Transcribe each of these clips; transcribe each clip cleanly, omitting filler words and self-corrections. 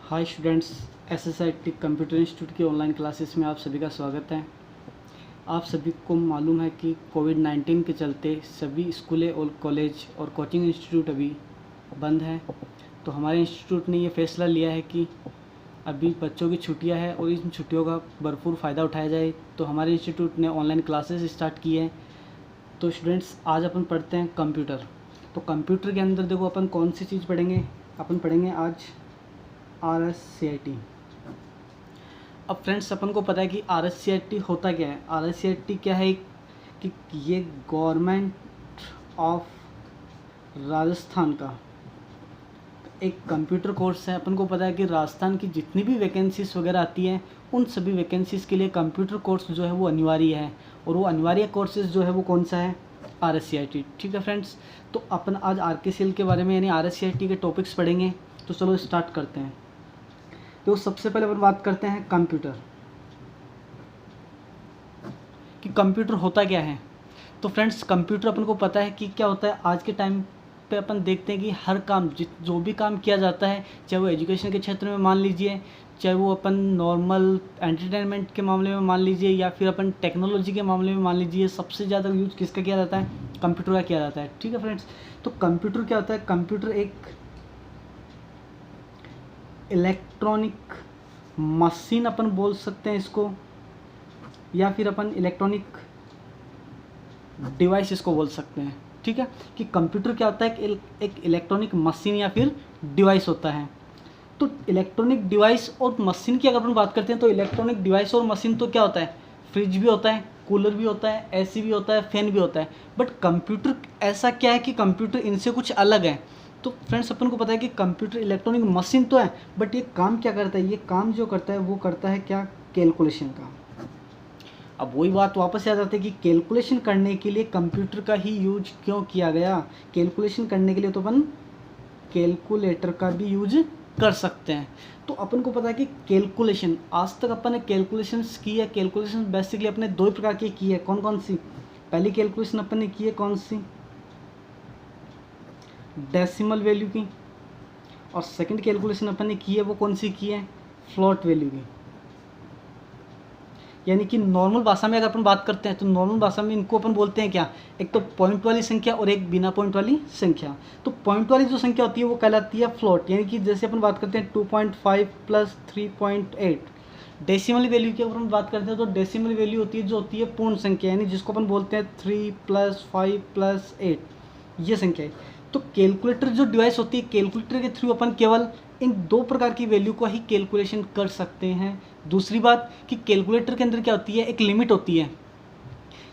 Hi students, SSIT computer institute की online classes में आप सभी का स्वागत है। आप सभी को मालूम है कि कोविड-19 के चलते सभी स्कूलें और कॉलेज और कोचिंग इंस्टीट्यूट अभी बंद हैं। तो हमारे इंस्टीट्यूट ने ये फैसला लिया है कि अभी बच्चों की छुट्टियां हैं और इन छुट्टियों का भरपूर फ़ायदा उठाया जाए। तो हमारे इंस्टीट्यूट ने ऑनलाइन क्लासेस स्टार्ट की हैं। तो स्टूडेंट्स, आज अपन पढ़ते हैं कंप्यूटर। तो कंप्यूटर के अंदर देखो अपन कौन सी चीज़ पढ़ेंगे। अपन पढ़ेंगे आज RSCIT। अब फ्रेंड्स, अपन को पता है कि RSCIT होता क्या है। RSCIT क्या है कि ये गवर्नमेंट ऑफ राजस्थान का एक कंप्यूटर कोर्स है। अपन को पता है कि राजस्थान की जितनी भी वैकेंसीज वगैरह आती हैं उन सभी वैकेंसीज़ के लिए कंप्यूटर कोर्स जो है वो अनिवार्य है। और वो अनिवार्य कोर्सेज जो है वो कौन सा है, RSCIT। ठीक है फ्रेंड्स, तो अपन आज RKCL के बारे में यानी RSCIT के टॉपिक्स पढ़ेंगे। तो चलो स्टार्ट करते हैं। तो सबसे पहले अपन बात करते हैं कंप्यूटर कि कंप्यूटर होता क्या है। तो फ्रेंड्स, कंप्यूटर अपन को पता है कि क्या होता है। आज के टाइम पे अपन देखते हैं कि हर काम जो भी काम किया जाता है, चाहे वो एजुकेशन के क्षेत्र में मान लीजिए, चाहे वो अपन नॉर्मल एंटरटेनमेंट के मामले में मान लीजिए, या फिर अपन टेक्नोलॉजी के मामले में मान लीजिए, सबसे ज़्यादा यूज किसका किया जाता है, कंप्यूटर का किया जाता है। ठीक है फ्रेंड्स, तो कंप्यूटर क्या होता है। कंप्यूटर एक इलेक्ट्रॉनिक मशीन अपन बोल सकते हैं इसको, या फिर अपन इलेक्ट्रॉनिक डिवाइस इसको बोल सकते हैं। ठीक है, कि कंप्यूटर क्या होता है, एक इलेक्ट्रॉनिक मशीन या फिर डिवाइस होता है। तो इलेक्ट्रॉनिक डिवाइस और मशीन की अगर अपन बात करते हैं तो इलेक्ट्रॉनिक डिवाइस और मशीन तो क्या होता है, फ्रिज भी होता है, कूलर भी होता है, AC भी होता है, फैन भी होता है। बट कंप्यूटर ऐसा क्या है कि कंप्यूटर इनसे कुछ अलग है। तो फ्रेंड्स, अपन को पता है कि कंप्यूटर इलेक्ट्रॉनिक मशीन तो है, बट ये काम क्या करता है, ये काम जो करता है वो करता है क्या, कैलकुलेशन का। अब वही बात वापस आ जाती है कि कैलकुलेशन करने के लिए कंप्यूटर का ही यूज क्यों किया गया। कैलकुलेशन करने के लिए तो अपन कैलकुलेटर का भी यूज कर सकते हैं। तो अपन को पता है कि कैलकुलेशन, आज तक अपन ने कैलकुलेशंस की है। कैलकुलेशन बेसिकली अपने दो प्रकार की की है। कौन कौन सी। पहली कैलकुलेशन अपन ने की है कौन सी, डेसिमल वैल्यू की। और सेकंड कैलकुलेशन अपन ने की है वो कौन सी की है, फ्लोट वैल्यू की। यानी कि नॉर्मल भाषा में अगर अपन बात करते हैं तो नॉर्मल भाषा में इनको अपन बोलते हैं क्या, एक तो पॉइंट वाली संख्या और एक बिना पॉइंट वाली संख्या। तो पॉइंट वाली जो संख्या होती है वो कहलाती है फ्लोट। यानी कि जैसे अपन बात करते हैं 2.5 प्लस 3.8। डेसिमल वैल्यू की अगर हम बात करते हैं तो डेसिमल वैल्यू होती है जो होती है पूर्ण संख्या, यानी जिसको अपन बोलते हैं 3 प्लस 5 प्लस 8, ये संख्या है। तो कैलकुलेटर जो डिवाइस होती है, कैलकुलेटर के थ्रू अपन केवल इन दो प्रकार की वैल्यू को ही कैलकुलेशन कर सकते हैं। दूसरी बात कि कैलकुलेटर के अंदर क्या होती है, एक लिमिट होती है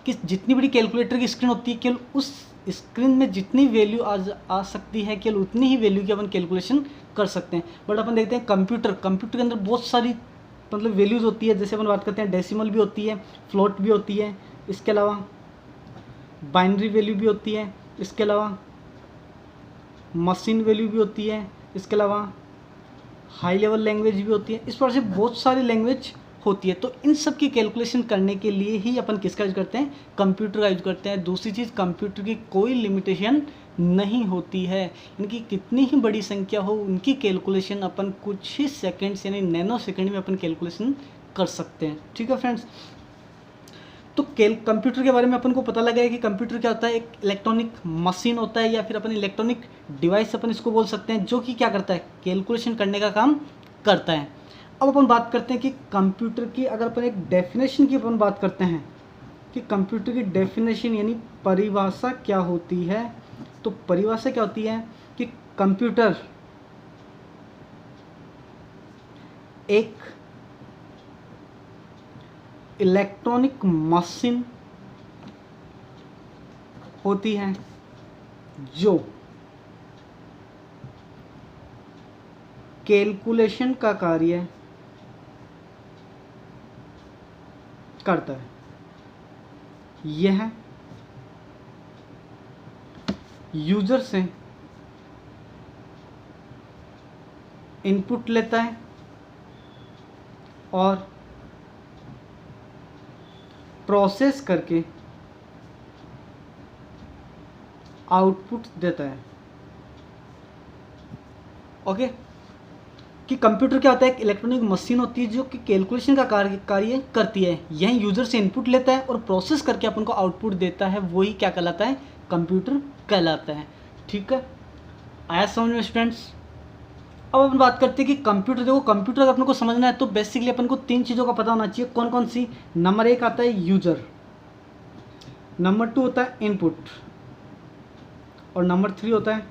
कि जितनी बड़ी कैलकुलेटर की स्क्रीन होती है, केवल उस स्क्रीन में जितनी वैल्यू आ सकती है, केवल उतनी ही वैल्यू की अपन कैलकुलेशन कर सकते हैं। बट अपन देखते हैं कंप्यूटर के अंदर बहुत सारी मतलब वैल्यूज़ होती है। जैसे अपन बात करते हैं डेसिमल भी होती है, फ्लोट भी होती है, इसके अलावा बाइनरी वैल्यू भी होती है, इसके अलावा मशीन वैल्यू भी होती है, इसके अलावा हाई लेवल लैंग्वेज भी होती है। इस प्रकार से बहुत सारी लैंग्वेज होती है। तो इन सब की कैलकुलेशन करने के लिए ही अपन किसका यूज करते हैं, कंप्यूटर का यूज करते हैं। दूसरी चीज़, कंप्यूटर की कोई लिमिटेशन नहीं होती है। इनकी कितनी ही बड़ी संख्या हो, उनकी कैलकुलेशन अपन कुछ ही सेकेंड्स यानी नैनो सेकेंड में अपन कैलकुलेशन कर सकते हैं। ठीक है फ्रेंड्स, तो कंप्यूटर के बारे में अपन को पता लगा है कि कंप्यूटर क्या होता है, एक इलेक्ट्रॉनिक मशीन होता है, या फिर अपन इलेक्ट्रॉनिक डिवाइस अपन इसको बोल सकते हैं, जो कि क्या करता है, कैलकुलेशन करने का काम करता है। अब अपन बात करते हैं कि कंप्यूटर की अगर अपन एक डेफिनेशन की अपन बात करते हैं कि कंप्यूटर की डेफिनेशन यानी परिभाषा क्या होती है। तो परिभाषा क्या होती है कि कंप्यूटर एक इलेक्ट्रॉनिक मशीन होती है जो कैलकुलेशन का कार्य करता है। यह यूजर से इनपुट लेता है और प्रोसेस करके आउटपुट देता है। ओके, कि कंप्यूटर क्या होता है, एक इलेक्ट्रॉनिक मशीन होती है जो कि कैलकुलेशन का कार्य करती है। यही यूज़र से इनपुट लेता है और प्रोसेस करके अपन को आउटपुट देता है, वही क्या कहलाता है, कंप्यूटर कहलाता है। ठीक है, आया समझ में स्टूडेंट्स। अब अपन बात करते हैं कि कंप्यूटर, देखो कंप्यूटर अगर अपन को समझना है तो बेसिकली अपन को 3 चीज़ों का पता होना चाहिए। कौन कौन सी? नंबर 1 आता है यूज़र, नंबर 2 होता है इनपुट, और नंबर 3 होता है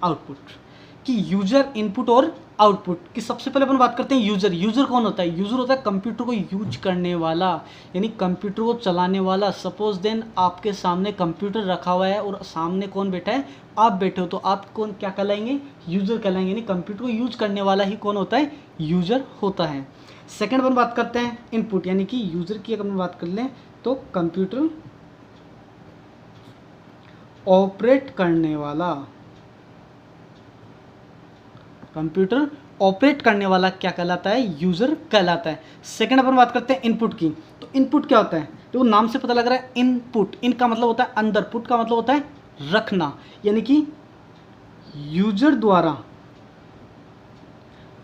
आउटपुट। कि यूजर, इनपुट और आउटपुट की सबसे पहले अपन बात करते हैं यूजर। यूजर कौन होता है? यूजर होता है कंप्यूटर को यूज करने वाला, यानी कंप्यूटर को चलाने वाला। सपोज देन आपके सामने कंप्यूटर रखा हुआ है और सामने कौन बैठा है, आप बैठे हो, तो आप कौन क्या कहलाएंगे, यूजर कहलाएंगे। यानी कंप्यूटर को यूज करने वाला ही कौन होता है, यूजर होता है। सेकेंड अपन बात करते हैं इनपुट, यानी कि यूजर की अगर अपन बात कर लें तो कंप्यूटर ऑपरेट करने वाला, कंप्यूटर ऑपरेट करने वाला क्या कहलाता है, यूजर कहलाता है। सेकंड अपन बात करते हैं इनपुट की। तो इनपुट क्या होता है, तो नाम से पता लग रहा है इनपुट, इन का मतलब होता है अंदर, पुट का मतलब होता है रखना, यानी कि यूजर द्वारा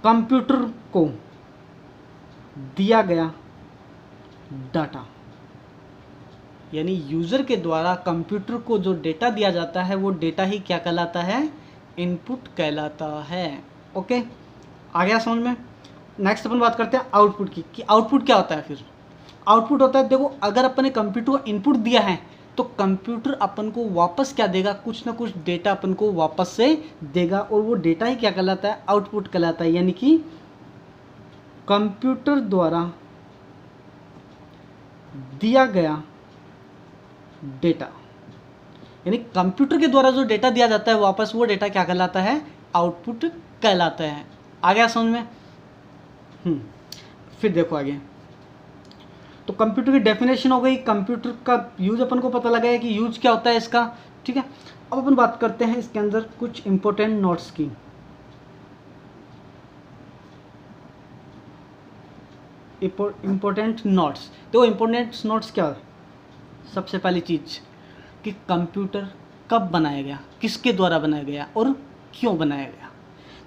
कंप्यूटर को दिया गया डाटा, यानी यूजर के द्वारा कंप्यूटर को जो डेटा दिया जाता है वो डेटा ही क्या कहलाता है, इनपुट कहलाता है। ओके, आ गया समझ में। नेक्स्ट अपन बात करते हैं आउटपुट की, कि आउटपुट क्या होता है। फिर आउटपुट होता है, देखो अगर अपन ने कंप्यूटर को इनपुट दिया है तो कंप्यूटर अपन को वापस क्या देगा, कुछ ना कुछ डेटा अपन को वापस से देगा, और वो डेटा ही क्या कहलाता है, आउटपुट कहलाता है। यानी कि कंप्यूटर द्वारा दिया गया डेटा, यानी कंप्यूटर के द्वारा जो डेटा दिया जाता है वापस, वो डेटा क्या कहलाता है, आउटपुट कहलाता है। आ गया समझ में। फिर देखो आगे, तो कंप्यूटर की डेफिनेशन हो गई, कंप्यूटर का यूज अपन को पता लगा है कि यूज क्या होता है इसका। ठीक है, अब अपन बात करते हैं इसके अंदर कुछ इंपॉर्टेंट नोट्स की। इंपॉर्टेंट नोट्स, देखो इंपॉर्टेंट नोट्स क्या है। सबसे पहली चीज कि कंप्यूटर कब बनाया गया, किसके द्वारा बनाया गया और क्यों बनाया गया।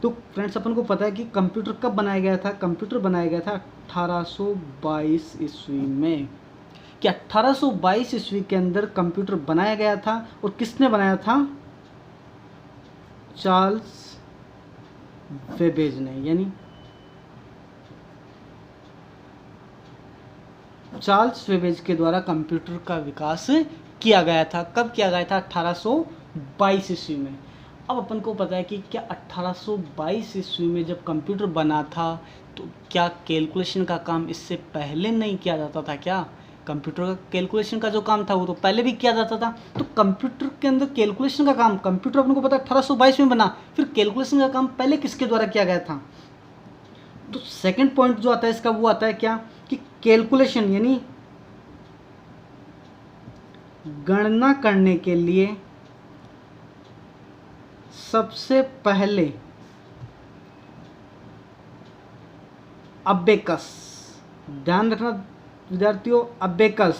तो फ्रेंड्स अपन को पता है कि कंप्यूटर कब बनाया गया था। कंप्यूटर बनाया गया था 1822 ईस्वी में। कि 1822 ईस्वी के अंदर कंप्यूटर बनाया गया था, और किसने बनाया था, चार्ल्स बेबेज ने। यानी चार्ल्स बेबेज के द्वारा कंप्यूटर का विकास किया गया था। कब किया गया था, 1822 ईस्वी में। अब अपन को पता है कि क्या 1822 ईस्वी में जब कंप्यूटर बना था तो क्या कैलकुलेशन का काम इससे पहले नहीं किया जाता था क्या। कंप्यूटर का कैलकुलेशन का जो काम था वो तो पहले भी किया जाता था। तो कंप्यूटर के अंदर कैलकुलेशन का काम, कंप्यूटर अपन को पता है 1822 में बना, फिर कैलकुलेशन का काम पहले किसके द्वारा किया गया था। तो सेकंड पॉइंट जो आता है इसका वो आता है क्या, कि कैलकुलेशन यानी गणना करने के लिए सबसे पहले अबेकस, ध्यान रखना विद्यार्थियों, अबेकस,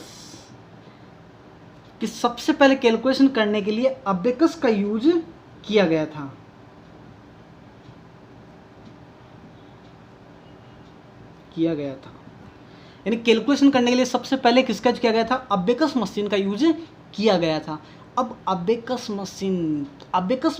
कि सबसे पहले कैलकुलेशन करने के लिए अबेकस का यूज किया गया था। यानी कैलकुलेशन करने के लिए सबसे पहले किसका यूज किया गया था, अबेकस मशीन का यूज किया गया था। अब अबेकस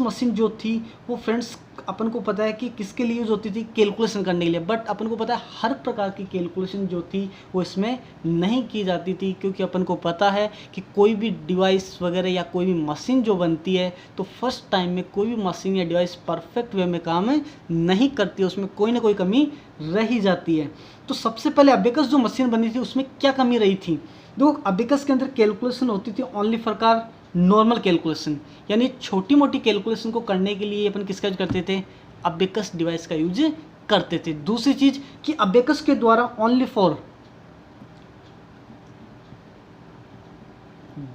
मशीन जो थी वो फ्रेंड्स अपन को पता है कि किसके लिए यूज होती थी, कैलकुलेशन करने के लिए। बट अपन को पता है हर प्रकार की कैलकुलेशन जो थी वो इसमें नहीं की जाती थी, क्योंकि अपन को पता है कि कोई भी डिवाइस वगैरह या कोई भी मशीन जो बनती है तो फर्स्ट टाइम में कोई भी मशीन या डिवाइस परफेक्ट वे में काम नहीं करती है, उसमें कोई ना कोई कमी रह ही जाती है। तो सबसे पहले अबेकस जो मशीन बनी थी उसमें क्या कमी रही थी, देखो अबेकस के अंदर कैलकुलेशन होती थी ओनली फॉर नॉर्मल कैलकुलेशन, यानी छोटी मोटी कैलकुलेशन को करने के लिए अपन किसका यूज करते थे, अबेकस डिवाइस का यूज करते थे। दूसरी चीज कि अबेकस के द्वारा ओनली फॉर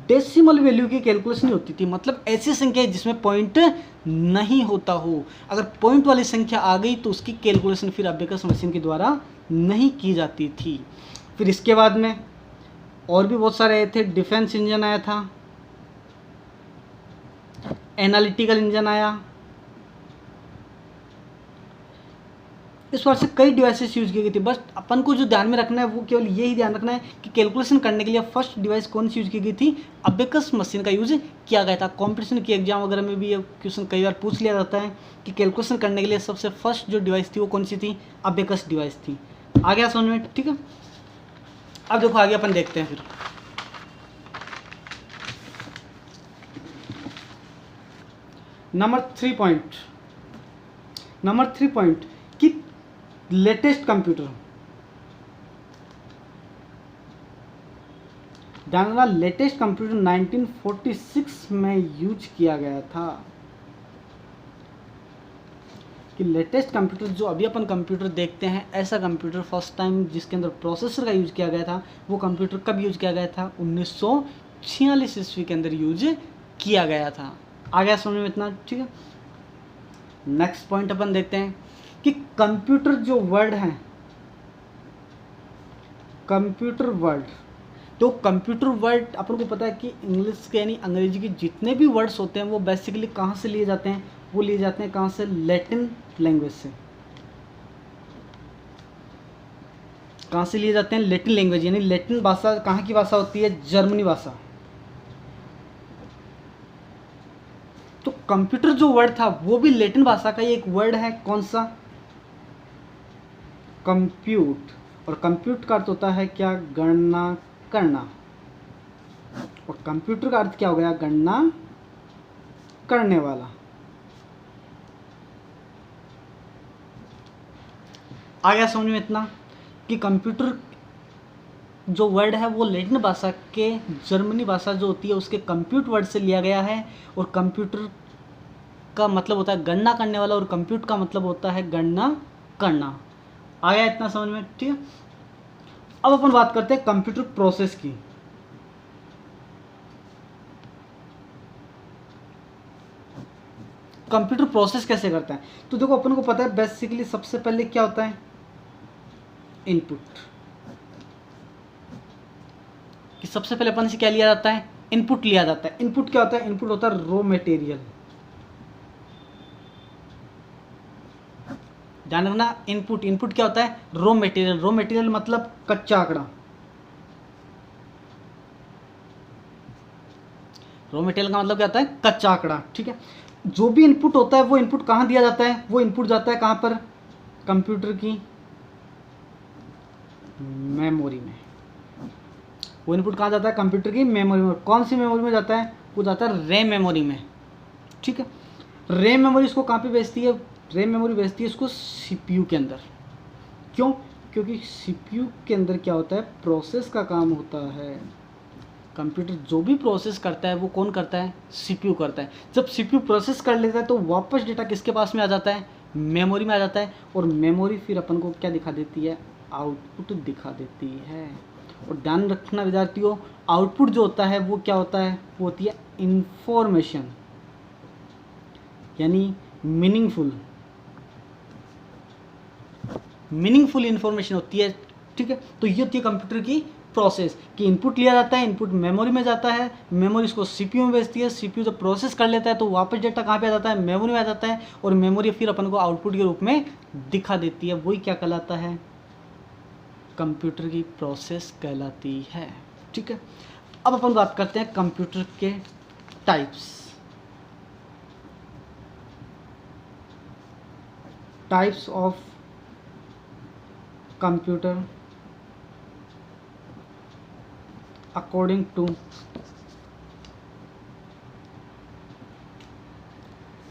डेसिमल वैल्यू की कैलकुलेशन होती थी, मतलब ऐसी संख्या जिसमें पॉइंट नहीं होता हो। अगर पॉइंट वाली संख्या आ गई तो उसकी कैलकुलेशन फिर अबेकस मशीन के द्वारा नहीं की जाती थी। फिर इसके बाद में और भी बहुत सारे आए थे, डिफेंस इंजन आया था, एनालिटिकल इंजन आया, इस प्रकार से कई डिवाइसेस यूज की गई थी। बस अपन को जो ध्यान में रखना है वो केवल यही ध्यान रखना है कि कैलकुलेशन करने के लिए फर्स्ट डिवाइस कौन सी यूज की गई थी, अबेकस मशीन का यूज किया गया था। कॉम्पिटिशन की एग्जाम वगैरह में भी ये क्वेश्चन कई बार पूछ लिया जाता है कि कैलकुलेशन करने के लिए सबसे फर्स्ट जो डिवाइस थी वो कौन सी थी, अबेकस डिवाइस थी। आ गया समझ में, ठीक है। अब देखो आगे अपन देखते हैं फिर। नंबर 3 पॉइंट कि लेटेस्ट कंप्यूटर, ध्यान रखना लेटेस्ट कंप्यूटर 1946 में यूज किया गया था। कि लेटेस्ट कंप्यूटर जो अभी अपन कंप्यूटर देखते हैं, ऐसा कंप्यूटर फर्स्ट टाइम जिसके अंदर प्रोसेसर का यूज किया गया था, वो कंप्यूटर कब यूज किया गया था, 1946 ईस्वी के अंदर यूज किया गया था। आ गया समझ में इतना, ठीक है। नेक्स्ट पॉइंट अपन देखते हैं कि कंप्यूटर जो वर्ड है, कंप्यूटर वर्ड, तो कंप्यूटर वर्ड अपन को पता है कि इंग्लिश के यानी अंग्रेजी के जितने भी वर्ड्स होते हैं वो बेसिकली कहाँ से लिए जाते हैं, वो लिए जाते हैं कहाँ से, लैटिन लैंग्वेज से। कहाँ से लिए जाते हैं, लैटिन लैंग्वेज, यानी लैटिन भाषा कहाँ की भाषा होती है, जर्मनी भाषा। तो कंप्यूटर जो वर्ड था वो भी लैटिन भाषा का ही एक वर्ड है, कौन सा, कंप्यूट। और कंप्यूट का अर्थ होता है क्या, गणना करना। और कंप्यूटर का अर्थ क्या हो गया, गणना करने वाला। आ गया समझ में इतना कि कंप्यूटर जो वर्ड है वो लैटिन भाषा के, जर्मनी भाषा जो होती है उसके कंप्यूट वर्ड से लिया गया है। और कंप्यूटर का मतलब होता है गणना करने वाला, और कंप्यूट का मतलब होता है गणना करना। आ गया इतना समझ में, ठीक है। अब अपन बात करते हैं कंप्यूटर प्रोसेस की। कंप्यूटर प्रोसेस कैसे करता है, तो देखो अपन को पता है बेसिकली सबसे पहले क्या होता है, इनपुट। कि सबसे पहले अपन से क्या लिया जाता है, इनपुट लिया जाता है। इनपुट क्या होता है, इनपुट होता है रॉ मटेरियल। ध्यान रखना, इनपुट क्या होता है, रॉ मटेरियल। रॉ मटेरियल मतलब कच्चा आंकड़ा। रॉ मटेरियल का मतलब क्या होता है, कच्चा आंकड़ा, ठीक है। जो भी इनपुट होता है वो इनपुट कहाँ दिया जाता है, वो इनपुट जाता है कहाँ पर, कंप्यूटर की मेमोरी में। वो इनपुट कहाँ जाता है, कंप्यूटर की मेमोरी में। कौन सी मेमोरी में जाता है, वो जाता है रैम मेमोरी में, ठीक है। रैम मेमोरी इसको कहाँ पे भेजती है, रैम मेमोरी भेजती है इसको सीपीयू के अंदर। क्यों, क्योंकि सीपीयू के अंदर क्या होता है, प्रोसेस का काम होता है। कंप्यूटर जो भी प्रोसेस करता है वो कौन करता है, सीपीयू करता है। जब सीपीयू प्रोसेस कर लेता है तो वापस डेटा किसके पास में आ जाता है, मेमोरी में आ जाता है। और मेमोरी फिर अपन को क्या दिखा देती है, आउटपुट दिखा देती है। और ध्यान रखना विद्यार्थियों, आउटपुट जो होता है वो क्या होता है, वो होती है इंफॉर्मेशन, यानी मीनिंगफुल इंफॉर्मेशन होती है, ठीक है। तो ये होती है कंप्यूटर की प्रोसेस कि इनपुट लिया जाता है, इनपुट मेमोरी में जाता है, मेमोरी इसको सीपीयू में भेजती है, सीपीयू जब प्रोसेस कर लेता है तो वापस डेटा कहाँ पे आ जाता है, मेमोरी में आ जाता है। और मेमोरी फिर अपन को आउटपुट के रूप में दिखा देती है। वही क्या कहलाता है, कंप्यूटर की प्रोसेस कहलाती है, ठीक है। अब अपन बात करते हैं कंप्यूटर के types of computer according to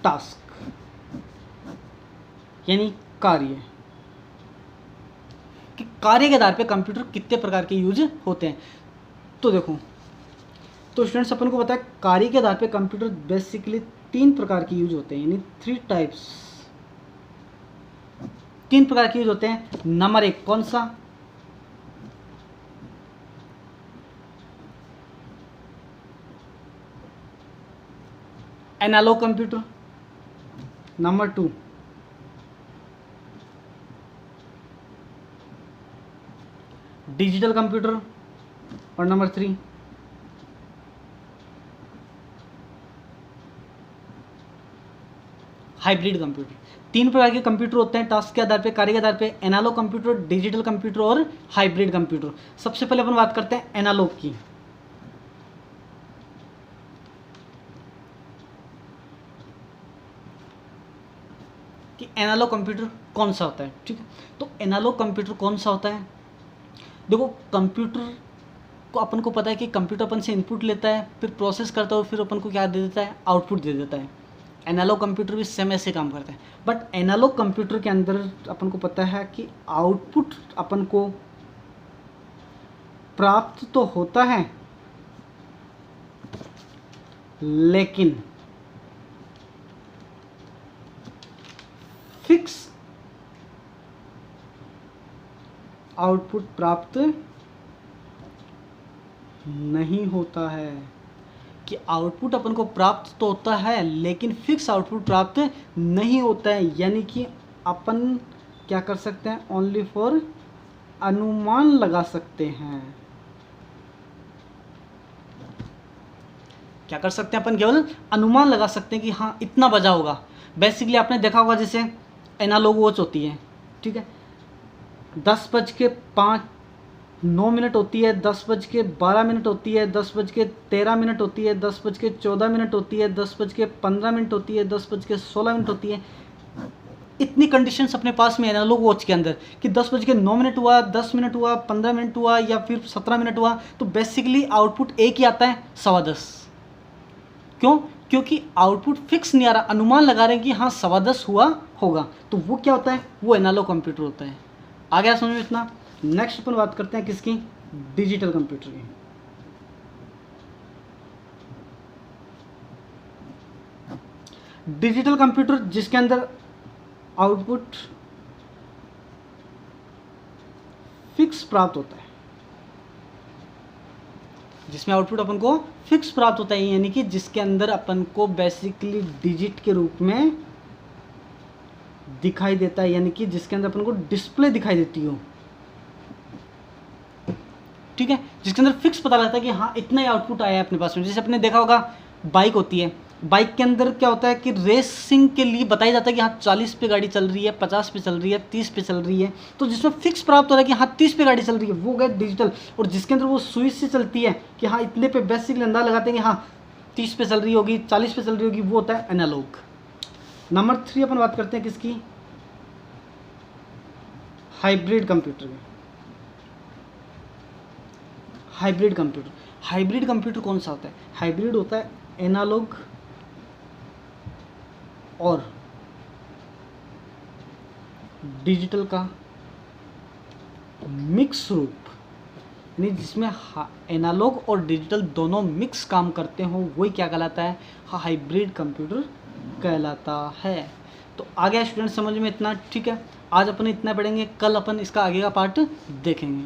task, यानी कार्य। कि कार्य के आधार पे कंप्यूटर कितने प्रकार के यूज होते हैं। तो देखो, तो स्टूडेंट्स अपन को पता है कार्य के आधार पे कंप्यूटर बेसिकली 3 प्रकार के यूज होते हैं, यानी 3 टाइप्स, 3 प्रकार के यूज होते हैं। नंबर 1 कौन सा, analog computer. Number 2 digital computer. और नंबर 3 हाइब्रिड कंप्यूटर। 3 प्रकार के कंप्यूटर होते हैं टास्क के आधार पे, कार्य के आधार पे, एनालॉग कंप्यूटर, डिजिटल कंप्यूटर और हाइब्रिड कंप्यूटर। सबसे पहले अपन बात करते हैं एनालॉग की। कि एनालॉग कंप्यूटर कौन सा होता है, ठीक है। तो एनालॉग कंप्यूटर कौन सा होता है, देखो कंप्यूटर को अपन को पता है कि कंप्यूटर अपन से इनपुट लेता है, फिर प्रोसेस करता है, फिर अपन को क्या दे देता है, आउटपुट दे देता है। एनालॉग कंप्यूटर भी सेम ऐसे काम करता है, बट एनालॉग कंप्यूटर के अंदर अपन को पता है कि आउटपुट अपन को प्राप्त तो होता है, लेकिन फिक्स आउटपुट प्राप्त नहीं होता है। कि आउटपुट अपन को प्राप्त तो होता है लेकिन फिक्स आउटपुट प्राप्त नहीं होता है, यानी कि अपन क्या कर सकते हैं, ओनली फॉर अनुमान लगा सकते हैं। क्या कर सकते हैं अपन, केवल अनुमान लगा सकते हैं कि हाँ इतना बजा होगा। बेसिकली आपने देखा होगा जैसे एनालॉग वॉच होती है, ठीक है, 10:09 होती है, 10:12 होती है, 10:13 होती है, 10:14 होती है, 10:15 होती है, 10:16 होती है। इतनी कंडीशंस अपने पास में एनालॉग वॉच के अंदर कि 10:09 हुआ, 10 मिनट हुआ, 15 मिनट हुआ या फिर 17 मिनट हुआ, तो बेसिकली आउटपुट एक ही आता है, 10:15। क्यों? क्योंकि आउटपुट फिक्स नहीं आ रहा, अनुमान लगा रहे हैं कि हाँ 10:15 हुआ होगा, तो वो क्या होता है, वो एनालॉग कंप्यूटर होता है। आ गया समझ में इतना। नेक्स्ट अपन बात करते हैं किसकी, डिजिटल कंप्यूटर की। डिजिटल कंप्यूटर जिसके अंदर आउटपुट फिक्स प्राप्त होता है, जिसमें आउटपुट अपन को फिक्स प्राप्त होता है, यानी कि जिसके अंदर अपन को बेसिकली डिजिट के रूप में दिखाई देता है, यानी कि जिसके अंदर अपन को डिस्प्ले दिखाई देती हो, ठीक है, जिसके अंदर फिक्स पता लगता है कि हाँ इतना ही आउटपुट आया है अपने पास में। जैसे आपने देखा होगा बाइक होती है, बाइक के अंदर क्या होता है कि रेसिंग के लिए बताया जाता है कि हाँ 40 पे गाड़ी चल रही है, 50 पे चल रही है, 30 पे चल रही है, तो जिसमें फिक्स प्राप्त हो रहा है कि हाँ 30 पे गाड़ी चल रही है, वो गए डिजिटल। और जिसके अंदर वो स्विच से चलती है कि हाँ इतने पे बेसिकली अंदाजा लगाते हैं कि हाँ 30 पे चल रही होगी, 40 पे चल रही होगी, वो होता है एनालॉग। नंबर 3 अपन बात करते हैं किसकी, हाइब्रिड कंप्यूटर की। हाइब्रिड कंप्यूटर, हाइब्रिड कंप्यूटर कौन सा होता है, हाइब्रिड होता है एनालॉग और डिजिटल का मिक्स रूप, यानी जिसमें एनालॉग और डिजिटल दोनों मिक्स काम करते हो, वही क्या कहलाता है, हाइब्रिड कंप्यूटर कहलाता है। तो आ गया स्टूडेंट समझ में इतना, ठीक है। आज अपन इतना पढ़ेंगे, कल अपन इसका आगे का पार्ट देखेंगे।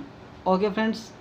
Okay friends,